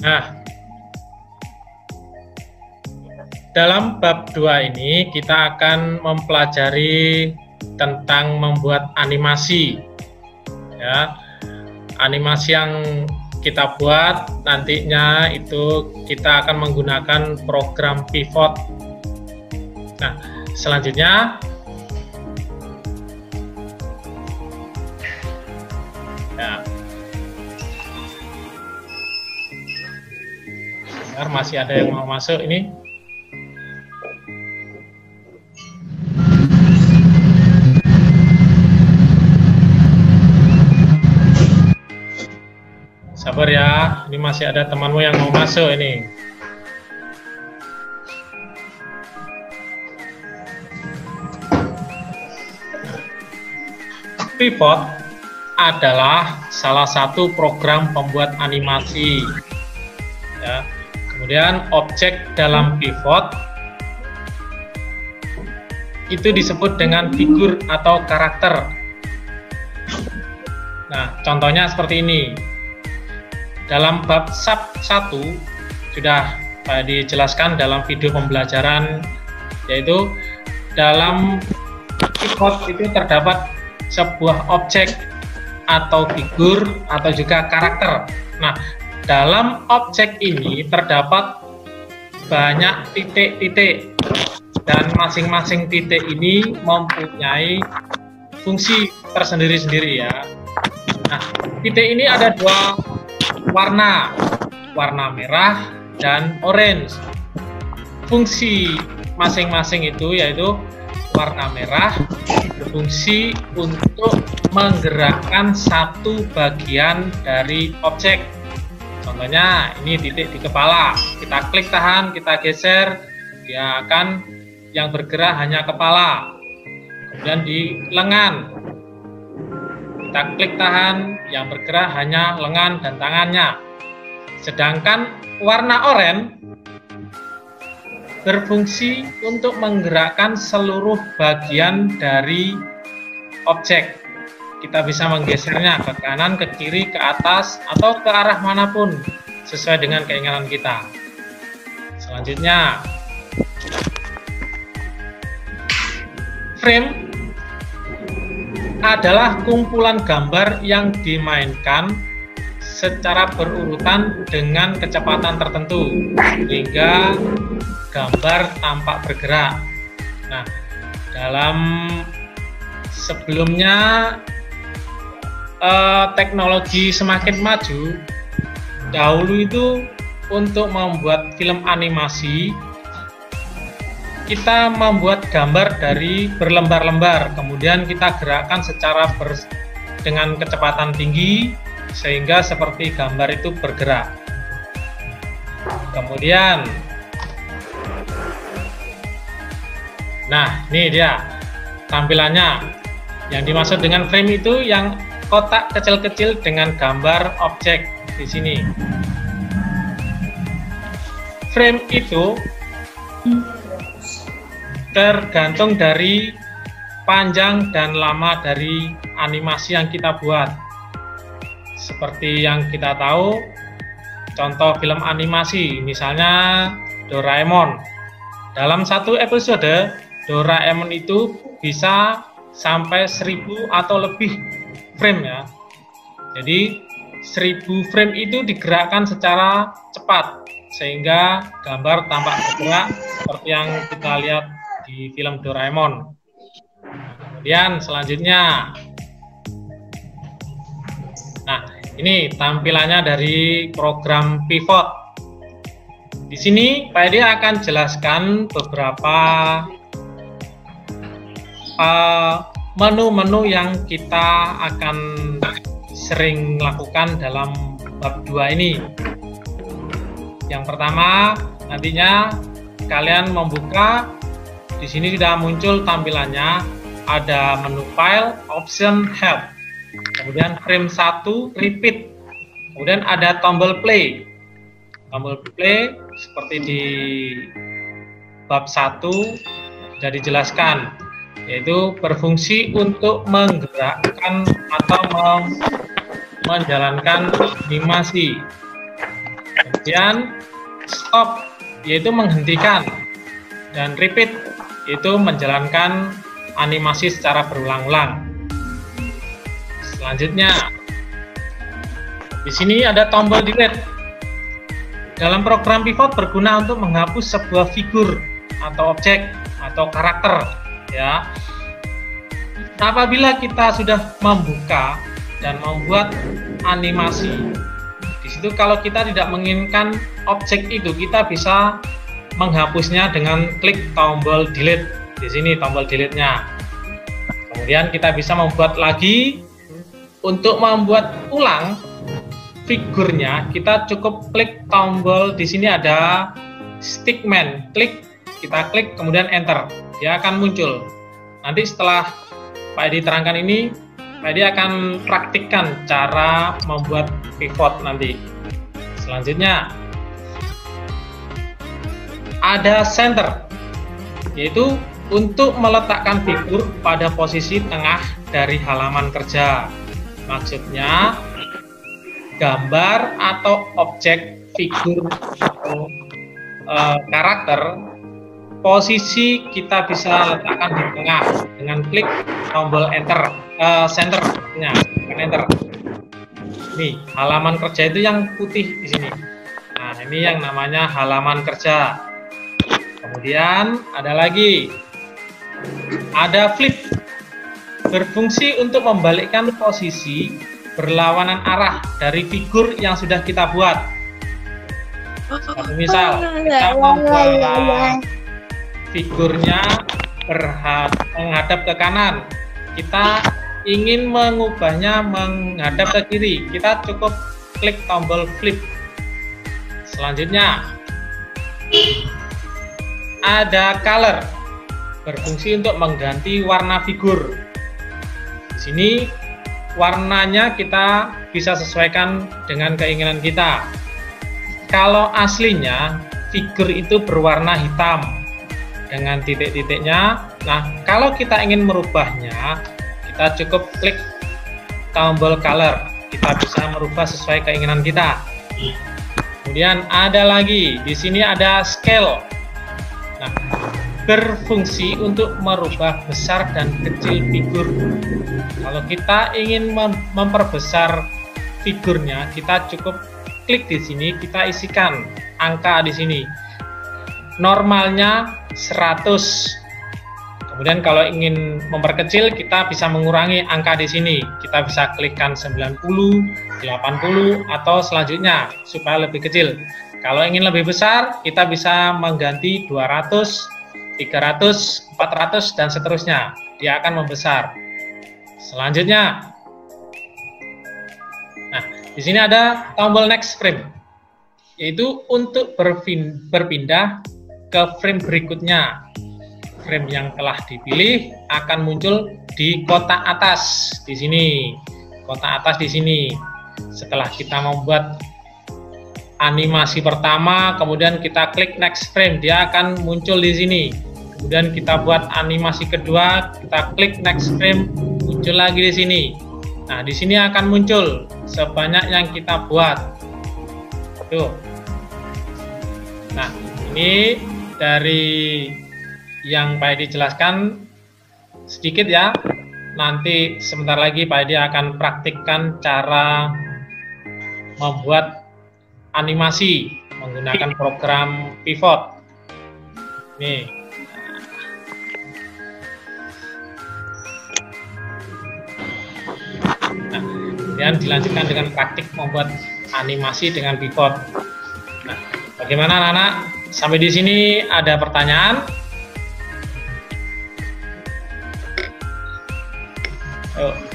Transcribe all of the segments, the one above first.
Nah, dalam bab 2 ini kita akan mempelajari tentang membuat animasi. Ya, animasi yang kita buat nantinya itu kita akan menggunakan program pivot. Nah, selanjutnya ya, masih ada yang mau masuk ini. Sabar ya, ini masih ada temanmu yang mau masuk ini. Pivot adalah salah satu program pembuat animasi. Ya. Kemudian objek dalam pivot itu disebut dengan figur atau karakter. Nah, contohnya seperti ini. Dalam bab sub 1 sudah dijelaskan dalam video pembelajaran, yaitu dalam pivot itu terdapat sebuah objek atau figur atau juga karakter. Nah, dalam objek ini terdapat banyak titik-titik dan masing-masing titik ini mempunyai fungsi tersendiri-sendiri ya. Nah, titik ini ada dua warna merah dan orange. Fungsi masing-masing itu yaitu warna merah berfungsi untuk menggerakkan satu bagian dari objek. Contohnya ini titik di kepala, kita klik tahan, kita geser, dia akan yang bergerak hanya kepala. Kemudian di lengan, kita klik tahan, yang bergerak hanya lengan dan tangannya. Sedangkan warna oranye berfungsi untuk menggerakkan seluruh bagian dari objek. Kita bisa menggesernya ke kanan, ke kiri, ke atas, atau ke arah manapun sesuai dengan keinginan kita. Selanjutnya, frame adalah kumpulan gambar yang dimainkan secara berurutan dengan kecepatan tertentu hingga gambar tampak bergerak. Nah, dalam sebelumnya teknologi semakin maju, dahulu itu untuk membuat film animasi kita membuat gambar dari berlembar-lembar, kemudian kita gerakkan secara dengan kecepatan tinggi sehingga seperti gambar itu bergerak. Kemudian, nah ini dia tampilannya. Yang dimaksud dengan frame itu yang kotak kecil-kecil dengan gambar objek di sini. Frame itu tergantung dari panjang dan lama dari animasi yang kita buat. Seperti yang kita tahu, contoh film animasi, misalnya Doraemon. Dalam satu episode, Doraemon itu bisa sampai 1000 atau lebih frame ya. Jadi 1000 frame itu digerakkan secara cepat sehingga gambar tampak bergerak seperti yang kita lihat di film Doraemon. Kemudian selanjutnya, nah ini tampilannya dari program pivot. Di sini Pak Edi akan jelaskan beberapa menu-menu yang kita akan sering lakukan dalam bab 2 ini. Yang pertama, nantinya kalian membuka. Di sini sudah muncul tampilannya, ada menu file, option, help. Kemudian frame 1, repeat. Kemudian ada tombol play. Tombol play seperti di bab 1 sudah dijelaskan, yaitu berfungsi untuk menggerakkan atau menjalankan animasi. Kemudian stop, yaitu menghentikan, dan repeat, yaitu menjalankan animasi secara berulang-ulang. Selanjutnya, di sini ada tombol delete. Dalam program pivot berguna untuk menghapus sebuah figur atau objek atau karakter, ya. Apabila kita sudah membuka dan membuat animasi, di situ kalau kita tidak menginginkan objek itu, kita bisa menghapusnya dengan klik tombol delete. Di sini tombol delete-nya. Kemudian kita bisa membuat lagi. Untuk membuat ulang figurnya, kita cukup klik tombol, di sini ada stickman, kita klik kemudian enter, dia akan muncul. Nanti setelah Pak Edi terangkan ini, Pak Edi akan praktikkan cara membuat pivot nanti. Selanjutnya ada center, yaitu untuk meletakkan figur pada posisi tengah dari halaman kerja. Maksudnya gambar atau objek, figur atau karakter, posisi kita bisa letakkan di tengah dengan klik tombol enter, center-nya, enter. Nih, halaman kerja itu yang putih di sini. Nah, ini yang namanya halaman kerja. Kemudian ada lagi, ada flip, berfungsi untuk membalikkan posisi berlawanan arah dari figur yang sudah kita buat. Seperti misal, kita membuat figurnya menghadap ke kanan, kita ingin mengubahnya menghadap ke kiri, kita cukup klik tombol flip. Selanjutnya ada color, berfungsi untuk mengganti warna figur. Di sini warnanya kita bisa sesuaikan dengan keinginan kita. Kalau aslinya figur itu berwarna hitam dengan titik-titiknya. Nah, kalau kita ingin merubahnya, kita cukup klik tombol color. Kita bisa merubah sesuai keinginan kita. Kemudian ada lagi, di sini ada scale. Nah, berfungsi untuk merubah besar dan kecil figur. Kalau kita ingin memperbesar figurnya, kita cukup klik di sini, kita isikan angka di sini. Normalnya 100. Kemudian kalau ingin memperkecil, kita bisa mengurangi angka di sini. Kita bisa klikkan 90, 80 atau selanjutnya supaya lebih kecil. Kalau ingin lebih besar, kita bisa mengganti 200, 300, 400 dan seterusnya. Dia akan membesar. Selanjutnya, nah di sini ada tombol next frame, yaitu untuk berpindah ke frame berikutnya. Frame yang telah dipilih akan muncul di kotak atas di sini. Kotak atas di sini. Setelah kita membuat animasi pertama, kemudian kita klik next frame, dia akan muncul di sini. Kemudian kita buat animasi kedua, kita klik next frame, muncul lagi di sini. Nah, di sini akan muncul sebanyak yang kita buat. Tuh. Nah, ini dari yang Pak Edi jelaskan sedikit ya. Nanti sebentar lagi Pak Edi akan praktikkan cara membuat animasi menggunakan program pivot. Nih. Nah, kemudian dilanjutkan dengan praktik membuat animasi dengan pivot. Nah, bagaimana anak-anak? Sampai di sini ada pertanyaan?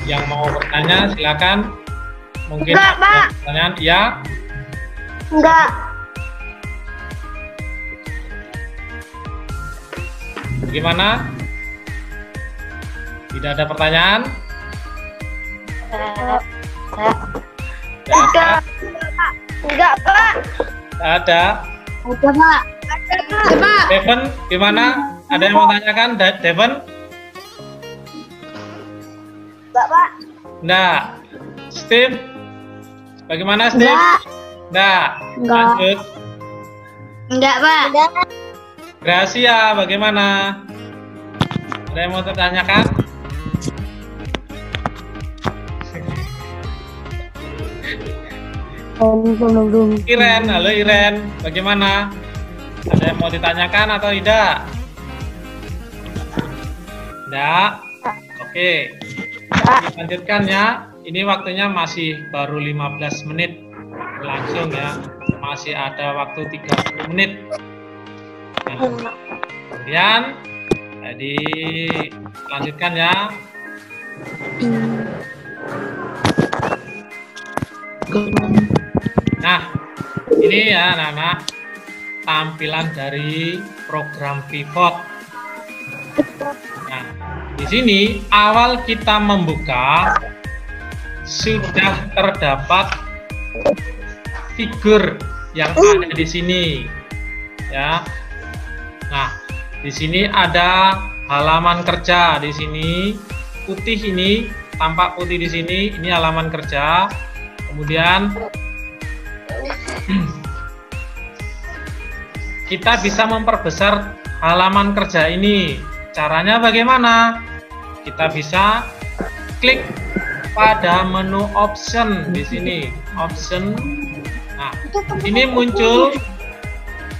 Yang mau bertanya silakan. Mungkin enggak, ada Pak. Pertanyaan? Ya? Enggak. Bagaimana? Tidak ada pertanyaan? Tidak ada? Enggak, Pak. Tidak ada? Ada, Pak. Ada, Pak. Devon, gimana? Ada yang mau tanyakan? Devon? Enggak, Pak. Enggak. Steve? Bagaimana Steve? Enggak. Enggak. Enggak. Lanjut. Enggak, Pak. Enggak. Gracia, bagaimana? Ada yang mau tertanyakan? Iren, halo Iren, bagaimana? Ada yang mau ditanyakan atau tidak? Tidak? Oke. Dilanjutkan ya. Ini waktunya masih baru 15 menit berlangsung ya. Masih ada waktu 30 menit. Nah, kemudian jadi lanjutkan ya. Nah, ini ya anak-anak tampilan dari program Pivot. Nah, di sini awal kita membuka sudah terdapat figur yang ada di sini ya. Nah, di sini ada halaman kerja di sini putih, ini tampak putih di sini, ini halaman kerja. Kemudian kita bisa memperbesar halaman kerja ini. Caranya bagaimana? Kita bisa klik pada menu option di sini, option. Nah, ini muncul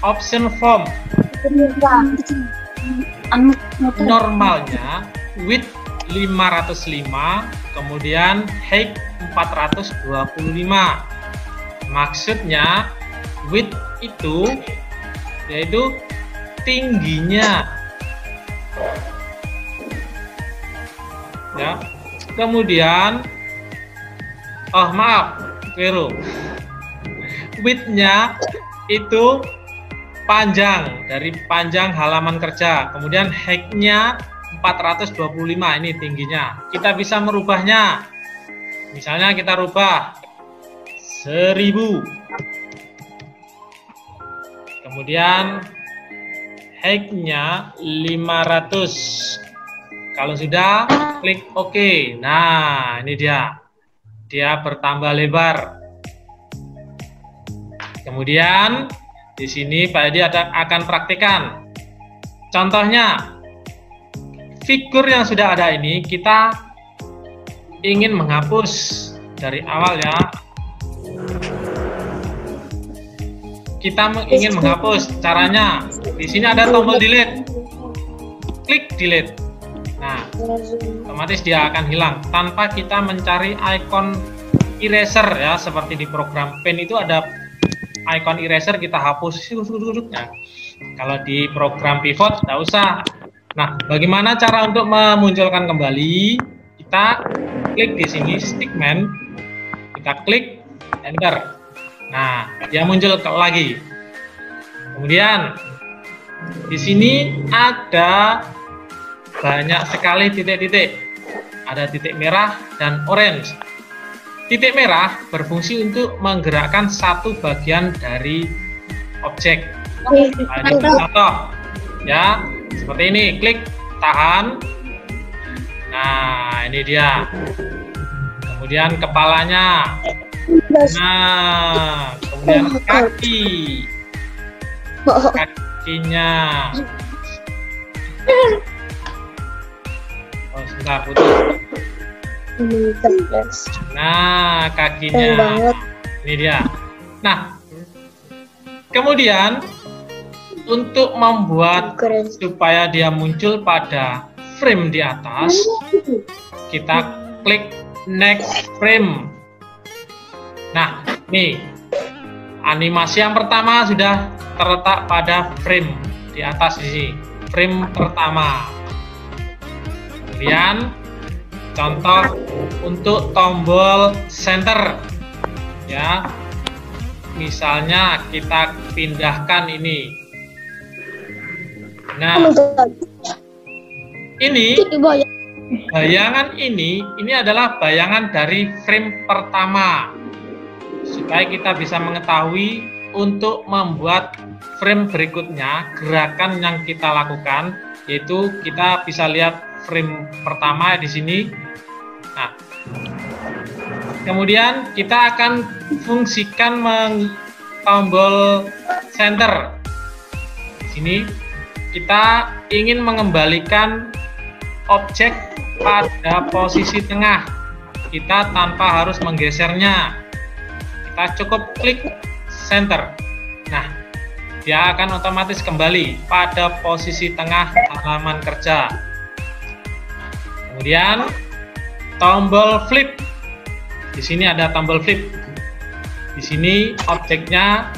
option form. Normalnya width 505, kemudian height 425. Maksudnya width itu yaitu tingginya ya. Kemudian maaf, keliru. Width-nya itu panjang, dari panjang halaman kerja. Kemudian height-nya 425, ini tingginya. Kita bisa merubahnya. Misalnya kita rubah 1000. Kemudian height-nya 500. Kalau sudah, klik OK. Nah, ini dia. Dia bertambah lebar. Kemudian di sini Pak Edi akan praktikkan. Contohnya, figur yang sudah ada ini kita ingin menghapus dari awal ya. Kita ingin menghapus. Caranya di sini ada tombol delete. Klik delete. Nah, otomatis dia akan hilang tanpa kita mencari ikon eraser ya, seperti di program Pen itu ada ikon eraser, kita hapus. Nah, kalau di program Pivot tidak usah. Nah, bagaimana cara untuk memunculkan kembali? Kita klik di sini stickman, kita klik enter. Nah, dia muncul lagi. Kemudian di sini ada banyak sekali titik-titik. Ada titik merah dan orange. Titik merah berfungsi untuk menggerakkan satu bagian dari objek. Nah, ini contoh ya, seperti ini. Klik, tahan. Nah, ini dia. Kemudian kepalanya. Nah, kemudian kaki. Kakinya. Oh, sebentar, putus. Nah, kakinya. Ini dia. Nah, kemudian untuk membuat supaya dia muncul pada frame di atas, kita klik next frame. Nah, nih animasi yang pertama sudah terletak pada frame di atas sini, frame pertama. Kemudian contoh untuk tombol center ya, misalnya kita pindahkan ini. Nah, ini bayangan ini adalah bayangan dari frame pertama, supaya kita bisa mengetahui untuk membuat frame berikutnya gerakan yang kita lakukan, yaitu kita bisa lihat frame pertama di sini. Nah, kemudian kita akan fungsikan tombol center. Di sini kita ingin mengembalikan objek pada posisi tengah. Kita tanpa harus menggesernya. Kita cukup klik center. Nah, dia akan otomatis kembali pada posisi tengah halaman kerja. Kemudian tombol flip. Di sini ada tombol flip. Di sini objeknya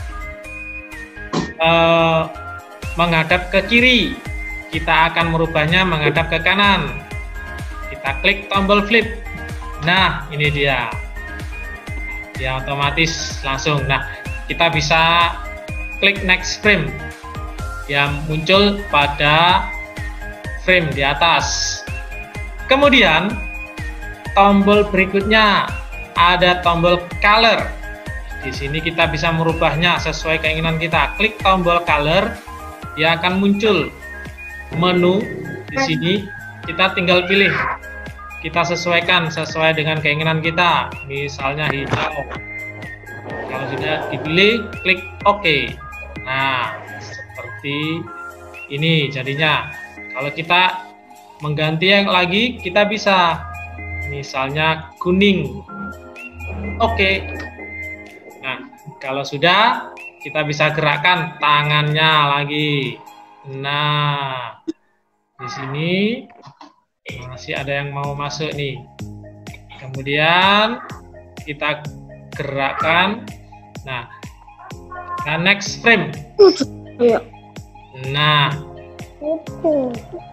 menghadap ke kiri. Kita akan merubahnya menghadap ke kanan. Kita klik tombol flip. Nah, ini dia. Dia otomatis langsung. Nah, kita bisa klik next frame. Yang muncul pada frame di atas. Kemudian tombol berikutnya ada tombol color. Di sini kita bisa merubahnya sesuai keinginan kita. Klik tombol color, dia akan muncul menu. Di sini kita tinggal pilih. Kita sesuaikan sesuai dengan keinginan kita. Misalnya hijau. Kalau sudah dipilih, klik OK. Nah, seperti ini jadinya. Kalau kita mengganti yang lagi, kita bisa misalnya kuning. Oke. Nah, kalau sudah, kita bisa gerakkan tangannya lagi. Nah, di sini masih ada yang mau masuk nih. Kemudian kita gerakkan. Nah, next frame. Nah,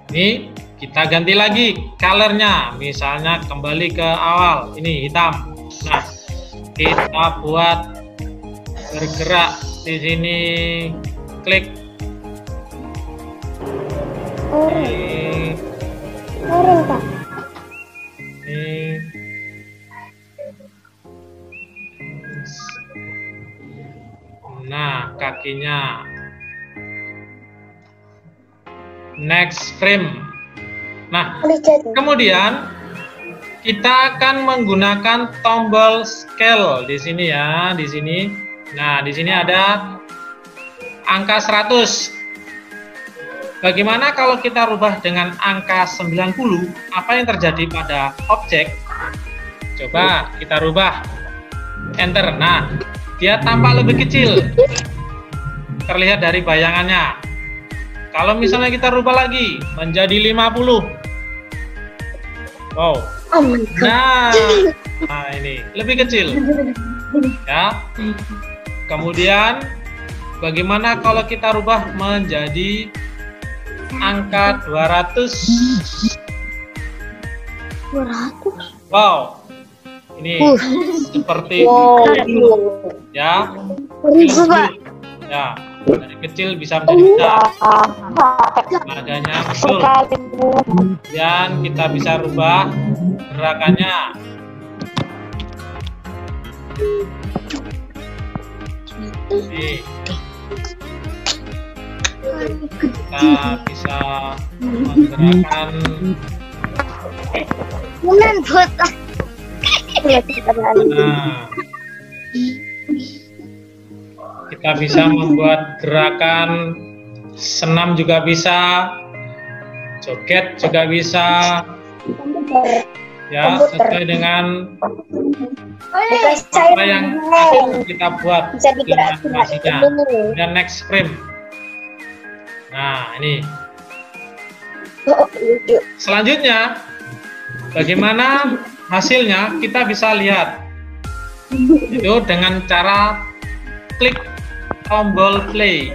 ini kita ganti lagi colornya. Misalnya kembali ke awal. Ini hitam. Nah, kita buat bergerak di sini. Klik. Ini. Nah, kakinya. Next frame. Nah, kemudian kita akan menggunakan tombol scale di sini ya, di sini. Nah, di sini ada angka 100. Bagaimana kalau kita rubah dengan angka 90? Apa yang terjadi pada objek? Coba kita rubah. Enter. Nah, dia tampak lebih kecil. Terlihat dari bayangannya. Kalau misalnya kita rubah lagi menjadi 50. Wow. Nah, ini lebih kecil. Ya. Kemudian bagaimana kalau kita rubah menjadi angka 200? 200. Wow. Ini seperti ya. Ya, dari kecil bisa menjadi besar. Nadanya betul. Dan kita bisa rubah gerakannya. Nih. Kita bisa menggerakkan. Nah, kita bisa membuat gerakan senam juga bisa, joget juga bisa, ya sesuai dengan apa yang akan kita buat animasinya. Dan next frame. Nah, ini. Selanjutnya, bagaimana hasilnya kita bisa lihat. Itu dengan cara klik tombol play.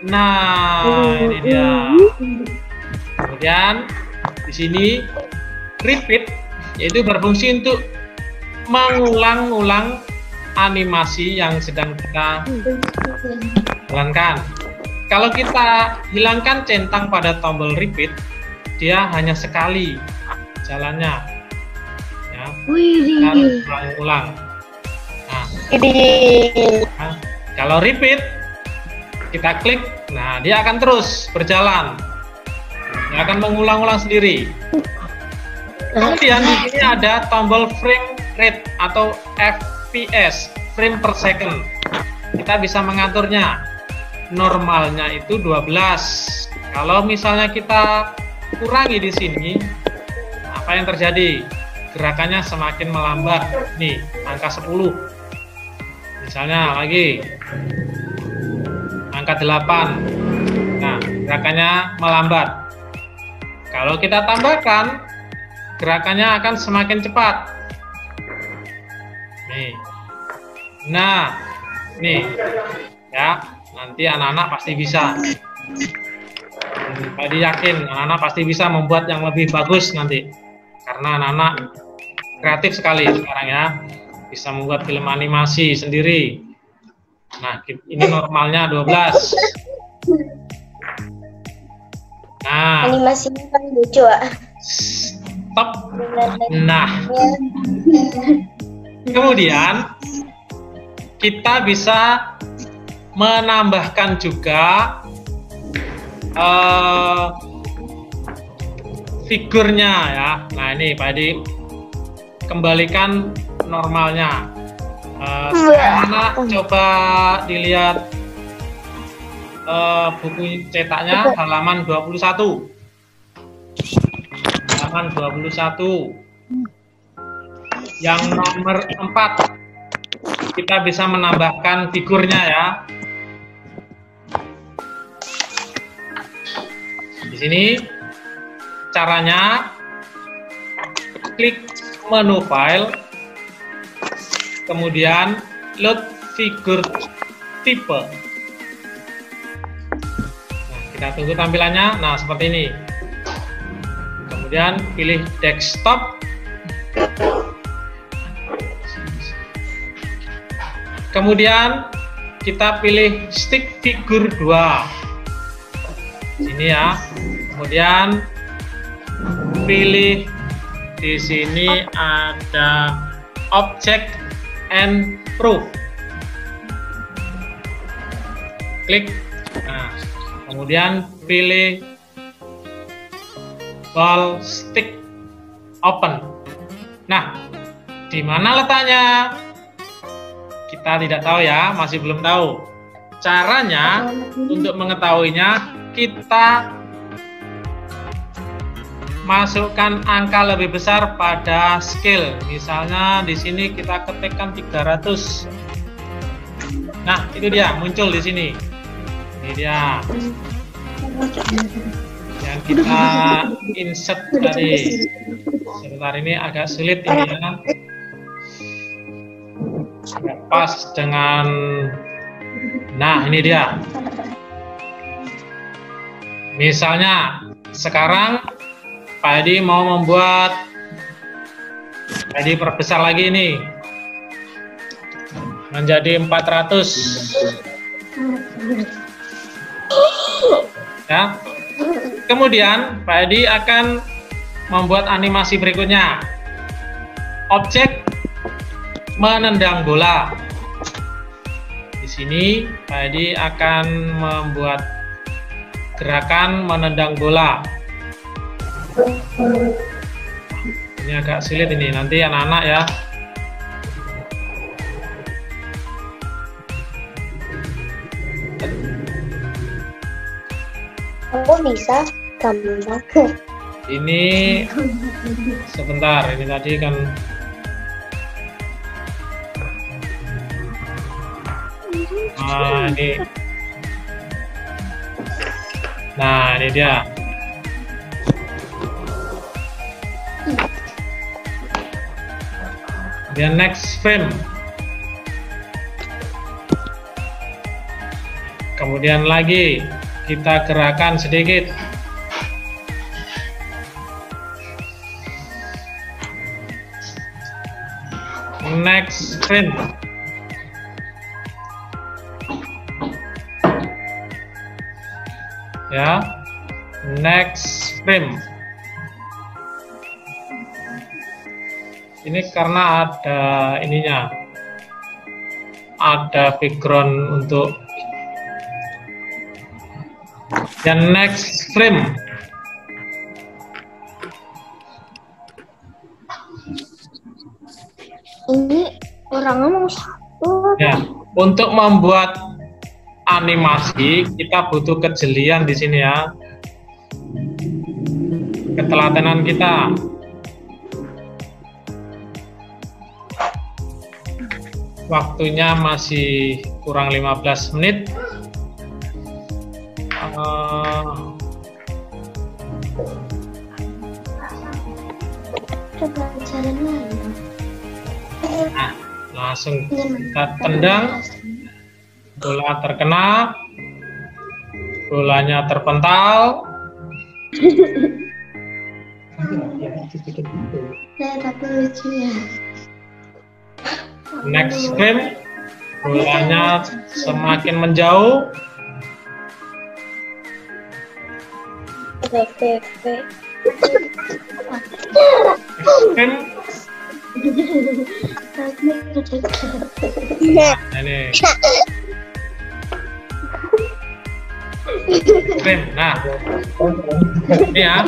Nah, ini dia. Kemudian di sini repeat, yaitu berfungsi untuk mengulang-ulang animasi yang sedang kita jalankan. Kalau kita hilangkan centang pada tombol repeat, dia hanya sekali jalannya. Ya, kita ulang-ulang. Nah, kalau repeat, kita klik, nah dia akan terus berjalan. Dia akan mengulang-ulang sendiri. Kemudian di sini ada tombol frame rate atau FPS, frame per second. kita bisa mengaturnya. Normalnya itu 12. Kalau misalnya kita kurangi di sini, apa yang terjadi? Gerakannya semakin melambat. Nih, angka 10. Misalnya lagi angka 8. Nah, gerakannya melambat. Kalau kita tambahkan, gerakannya akan semakin cepat. Nih. Nah, nih. Ya, nanti anak-anak pasti bisa. Jadi yakin anak-anak pasti bisa membuat yang lebih bagus nanti. Karena anak-anak kreatif sekali sekarang ya. Bisa membuat film animasi sendiri. Nah, ini normalnya 12. Nah, animasinya kan lucu, Pak. Stop. Nah, kemudian kita bisa menambahkan juga figurnya ya. Nah, ini Pak Edi kembalikan normalnya. Anak coba dilihat buku cetaknya halaman 21. Halaman 21. Yang nomor 4. Kita bisa menambahkan figurnya ya. Di sini caranya klik menu file, kemudian load figur tipe. Nah, kita tunggu tampilannya. Nah, seperti ini. Kemudian pilih desktop. Kemudian kita pilih stick figur 2. Ini ya. Kemudian pilih di sini ada object and proof. Klik. Nah, kemudian pilih ball stick open. Nah, di mana letaknya? Kita tidak tahu ya, masih belum tahu. Caranya untuk mengetahuinya, kita masukkan angka lebih besar pada scale. Misalnya di sini kita ketikkan 300. Nah, itu dia muncul di sini. Ini dia yang kita insert tadi. Sebentar, ini agak sulit ini ya. Pas dengan, nah ini dia. Misalnya sekarang Pak Edi mau membuat, Pak Edi perbesar lagi ini menjadi 400 ya. Kemudian Pak Edi akan membuat animasi berikutnya, objek menendang bola. Di sini Pak Edi akan membuat gerakan menendang bola. Ini agak sulit ini, nanti anak-anak ya. Aku bisa gampang. Ini sebentar, ini tadi kan ini. Nah, ini dia. Kemudian next frame. Kemudian lagi kita gerakkan sedikit. Next frame. Ya, next frame. Ini karena ada ininya, ada background untuk yang next frame. Ini orangnya mau satu. Ya, Untuk membuat animasi kita butuh kejelian di sini ya, ketelatenan kita. Waktunya masih kurang 15 menit. Nah, langsung kita tendang, bola terkena, bolanya terpental. Next frame, bolanya semakin menjauh. Frame. Nah, ini. Frame. Nah, ini ya.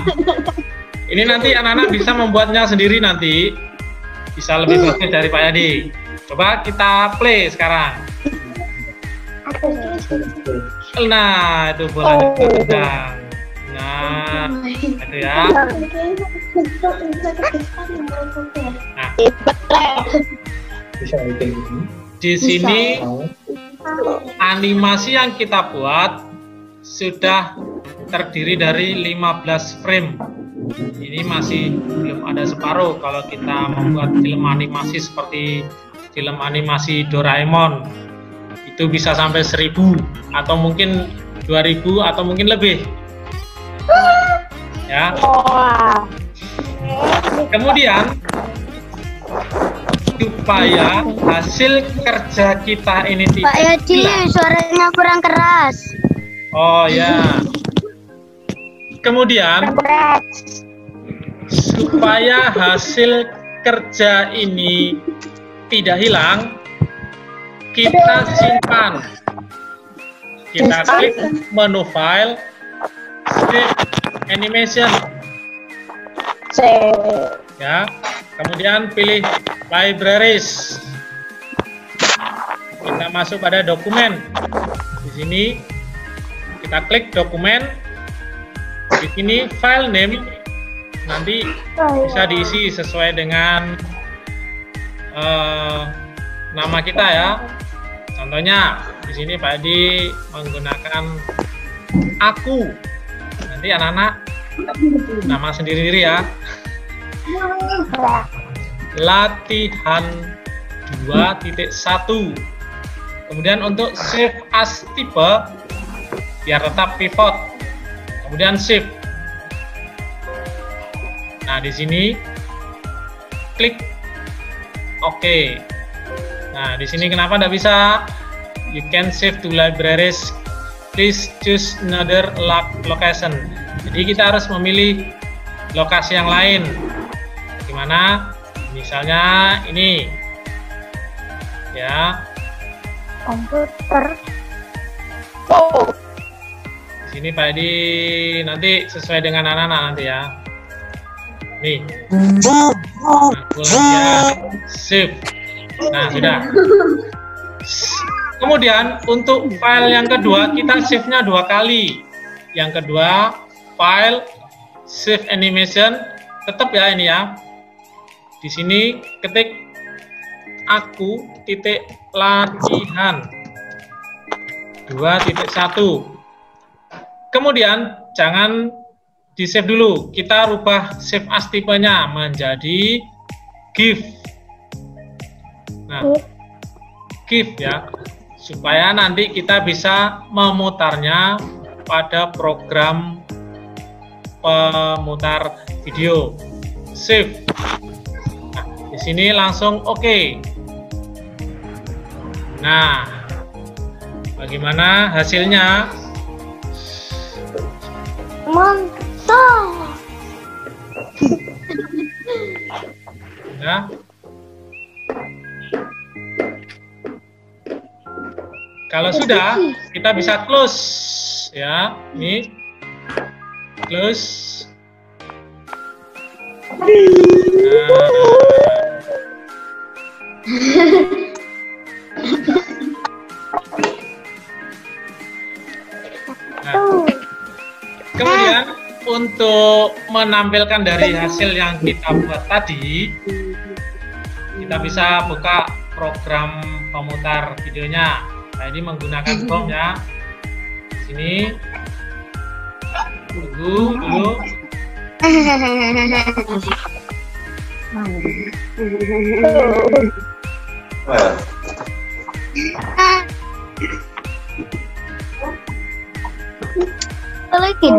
Ini nanti anak-anak bisa membuatnya sendiri nanti. Bisa lebih bagus dari Pak Yadi. Coba kita play sekarang. Nah, itu bolanya tendang. Nah, itu ya. Nah, di sini animasi yang kita buat sudah terdiri dari 15 frame. Ini masih belum ada separuh kalau kita membuat film animasi seperti film animasi Doraemon. Itu bisa sampai 1000 atau mungkin 2000 atau mungkin lebih. Ya. Kemudian supaya hasil kerja kita ini tidak Pak Yadi, suaranya kurang keras. Oh ya. Kemudian supaya hasil kerja ini tidak hilang, kita simpan. Kita klik menu file, save animation. Ya. Kemudian pilih libraries. Kita masuk pada dokumen. Di sini kita klik dokumen. Di sini file name nanti bisa diisi sesuai dengan nama kita ya. Contohnya di sini Pak Edi menggunakan aku. Nanti anak-anak nama sendiri-sendiri ya. Latihan 2.1. Kemudian untuk save as tipe biar tetap pivot. Kemudian shift. Nah, di sini klik OK. Nah, di sini kenapa tidak bisa? You can save to libraries. Please choose another location. Jadi kita harus memilih lokasi yang lain. Gimana? Misalnya ini. Ya. Komputer. Di sini Pak Edi nanti sesuai dengan anak-anak nanti ya. Nih. Nah, save. Nah, sudah. Kemudian untuk file yang kedua kita save-nya 2 kali. Yang kedua file save animation, tetap ya ini ya. Di sini ketik aku titik latihan 2.1. Kemudian jangan di save dulu, kita rubah save as tipenya menjadi GIF. Nah, GIF ya, supaya nanti kita bisa memutarnya pada program pemutar video. Save. Nah, di sini langsung OK. Nah, bagaimana hasilnya? Mantap. Ya. Kalau sudah, kita bisa close ya. Ini close. Nah. Kemudian untuk menampilkan dari hasil yang kita buat tadi, kita bisa buka program pemutar videonya. Nah, ini menggunakan Chrome ya. Di sini. Tunggu dulu. Lagi.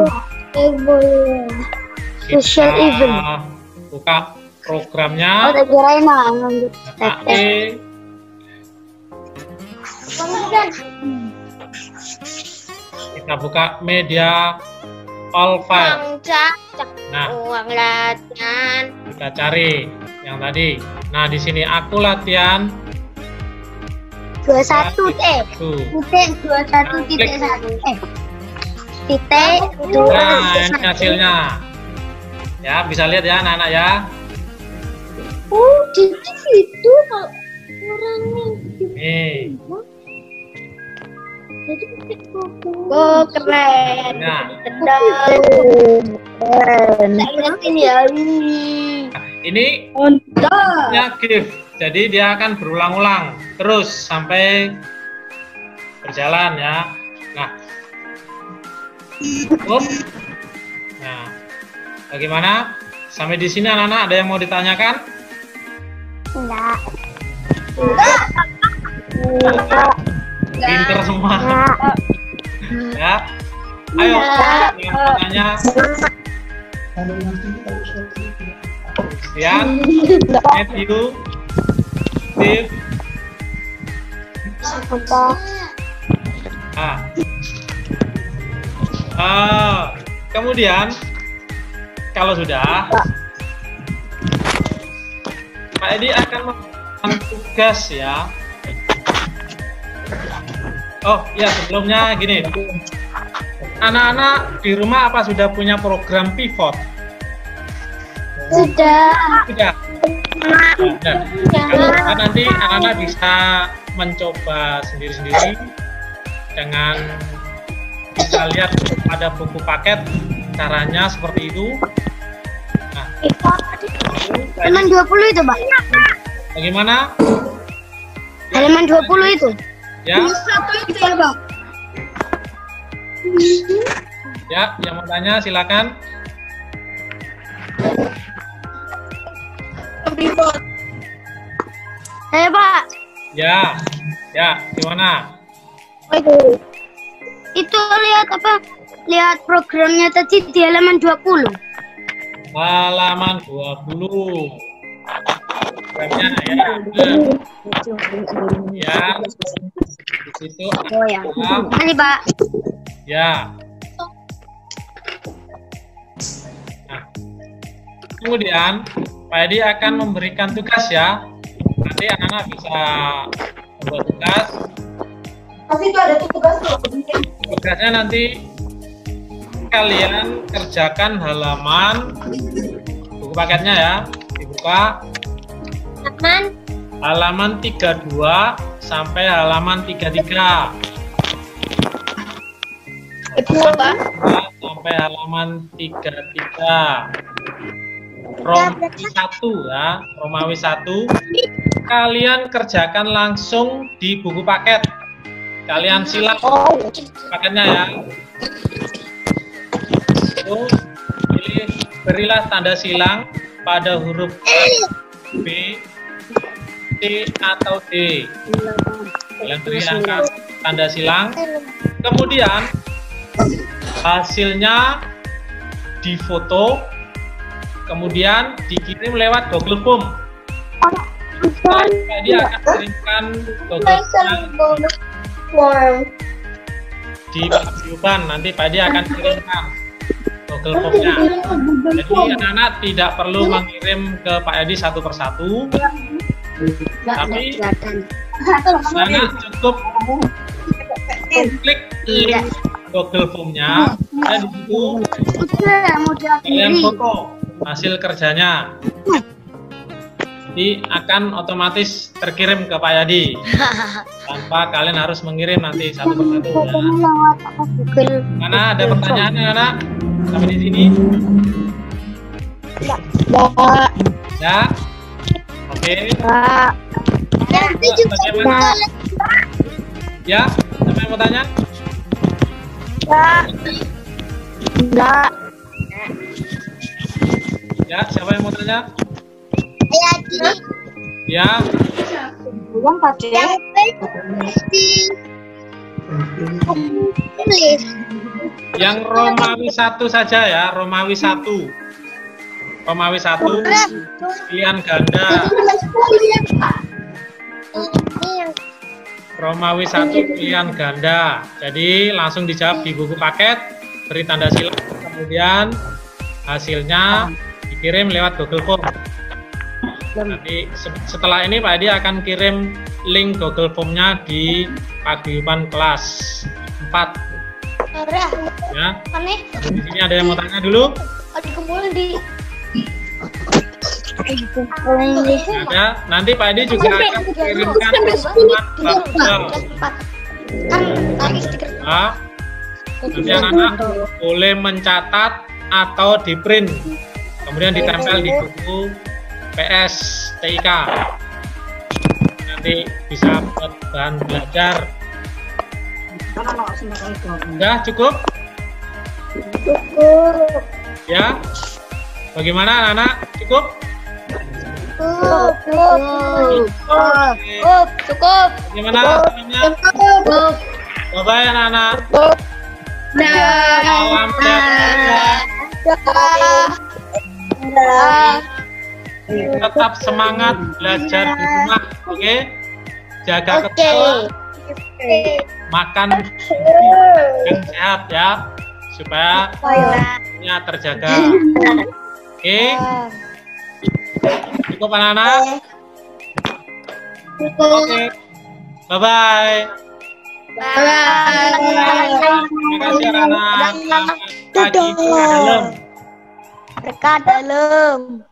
Social event. Buka programnya. Oh, kirain lanjut. Kita buka media all file. Nah, kita cari yang tadi. Nah, di sini aku latihan 21 titik 21 titik 1 titik 2. Nah, ini hasilnya. Ya, bisa lihat ya anak-anak ya. Oh, jadi itu kalau orangnya. Nih. Oh, keren. Nah, ini ya gift. Jadi dia akan berulang-ulang terus sampai berjalan ya. Nah, nah, bagaimana? Sampai di sini anak-anak ada yang mau ditanyakan? Enggak. Pinter semua. Ya. Ayo, yang bertanya. Christian, Matthew, Steve. Kemudian kalau sudah, Pak Edi akan memberikan tugas ya. Oh ya, sebelumnya gini, anak-anak di rumah apa sudah punya program pivot? Sudah. Nah, nanti anak-anak bisa mencoba sendiri-sendiri dengan bisa lihat ada buku paket caranya seperti itu. Nah, halaman 20 itu, Pak. bagaimana? Halaman 20 itu. Ya. Itu ya, Pak. Ya, yang mau tanya silakan. Pak. Ya, gimana? Itu lihat apa? Lihat programnya tadi di halaman 20. Halaman 20. Programnya ya. Ya. Di situ Oh ya. Ini, Pak. ya. Nah, kemudian Pak Edi akan memberikan tugas ya. Nanti anak-anak bisa membuat tugas. Tapi itu ada tugas tuh. Tugasnya nanti kalian kerjakan halaman buku paketnya ya. Dibuka halaman 32 sampai halaman 33. Sampai halaman 33. Romawi 1 ya, Romawi 1. Kalian kerjakan langsung di buku paket. Kalian silang paketnya ya. Itu berilah tanda silang pada huruf B, C atau D. Kalian beri angka tanda silang. Kemudian hasilnya difoto, kemudian dikirim lewat Google Form. Dia akan kirimkan Google Form di paguyuban. Nanti Pak Edi akan kirimkan Google Form-nya. Jadi anak-anak tidak perlu mengirim ke Pak Edi satu persatu, tapi anak cukup klik link Google Form-nya dan di situ kalian foto hasil kerjanya. Jadi akan otomatis terkirim ke Pak Yadi tanpa kalian harus mengirim nanti satu persatu ya. Mana ada pertanyaan anak? Sampai di sini? Ya. Oke. Bagaimana? Ya, siapa yang mau tanya? Ya, siapa yang mau tanya? Ya. Yang Romawi 1 saja ya, Romawi 1. Romawi 1 pilihan ganda. Romawi 1 pilihan ganda. Jadi langsung dijawab di buku paket, beri tanda silang, kemudian hasilnya dikirim lewat Google Form. Nanti setelah ini Pak Edi akan kirim link Google Form-nya di paguyuban kelas 4. Ya. Di sini ada yang mau tanya dulu? Ada. Nanti Pak Edi juga akan kirimkan resiman bab. Nanti anak-anak boleh mencatat atau di print, kemudian ditempel di buku PS TIK. Nanti bisa buat bahan belajar. Sudah cukup? Ya. Bagaimana anak-anak? Cukup? Cukup. Gimana? Bye-bye anak-anak. Salam sehat. Tetap semangat belajar di rumah, oke? Jaga kesehatan, makan yang sehat ya, supaya terjaga. Oke? Cukup anak-anak? Oke. Bye-bye. Terima kasih anak-anak. Pagi dalam. Berkah dalam.